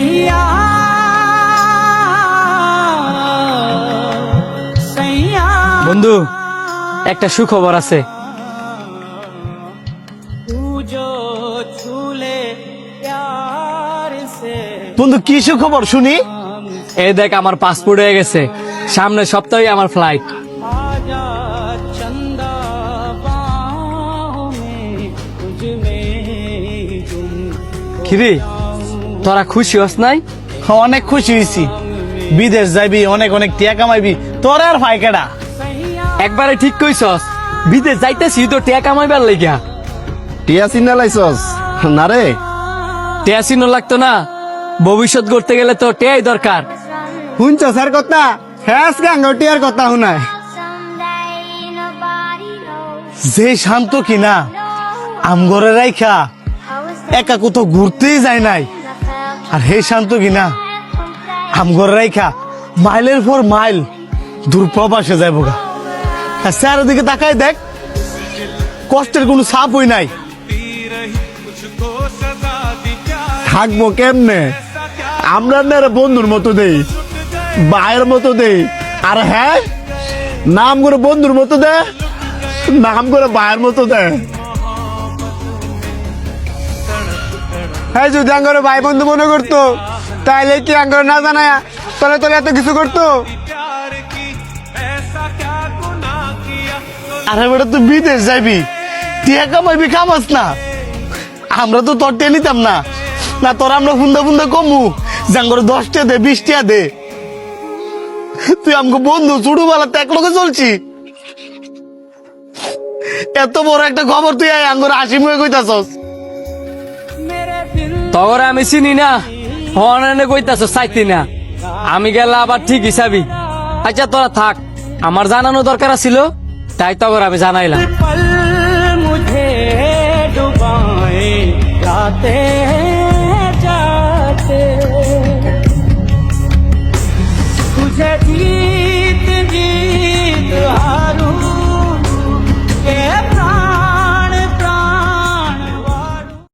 सैया सैया বন্ধু একটা সুখবর আছে। तू जो छूले प्यार से বন্ধু কি খবর শুনি? এই দেখ আমার পাসপোর্ট হয়ে গেছে, সামনের সপ্তাহে আমার ফ্লাইট। आजा चंदा बाहों में तुझ में गुम কিরে তোরা খুশি হস নাই? অনেক খুশি হয়েছি। বিদেশ যাইবি, অনেক অনেক টিয়া কামাইবি, তোর আর ফাইকেডা। একবারে ঠিক কইছস, বিদেশ যাইতেছি তো টিয়া কামাইবার লাগিয়া। টিয়া চিন্না লাইছস না রে? টিয়া চিহ্ন লাগতো না, ভবিষ্যৎ গড়তে গেলে তো টিয়াই দরকার। শুনছ স্যার কথা? হ্যাঁ গাঙ্গো টিয়ার কথা শুনায়। যে শান্ত কিনা আমগরে রাইখা একা কোথাও ঘুরতেই যায় নাই, আর হে শান্ত কিনা আমগরে রাইখা মাইলের পর মাইল দূর প্রবাসে যাইব গা। আর স্যারের দিকে তাকায় দেখ, কষ্টের কোনো ছাপ হই নাই। থাকবো কেমনে? আমরা না বন্ধুর মতো দেই, ভাইয়ের মতো দেই, আর হ্যাঁ নাম করে বন্ধুর মতো দে, নাম করে ভাইয়ের মতো দে। হ্যাঁ যদি আঙ্গরে ভাই বন্ধু মনে করতো তাইলে কি আঙ্গরে না জানায় তাহলে তোর এত কিছু করতো? আরে বেটা তুই বিদেশ যাইবি, টিয়া কামাইবি, কামাস না? আমরা তো তোর টিয়া নিতাম না, না তোর আমরা ফুন্দা ফুন্দা কমু জাঙ্গরে 10 টিয়া দে, 20 টিয়া দে। তুই আমাকে বন্ধু ছোটবেলাতে এক লোকে চলছি, এত বড় একটা খবর তুই আঙ্গরে হাসি মুখে কইতাছস। তগর আমি চিনি না, হনে কইতাছ চাইতি না, আমি গেলে আবার ঠিক হিসাবি। আচ্ছা তোরা থাক, আমার জানানো দরকার ছিল তাই তগর আমি জানাইলাম। पल मुझे डुबाए जाते जाते तुझे जी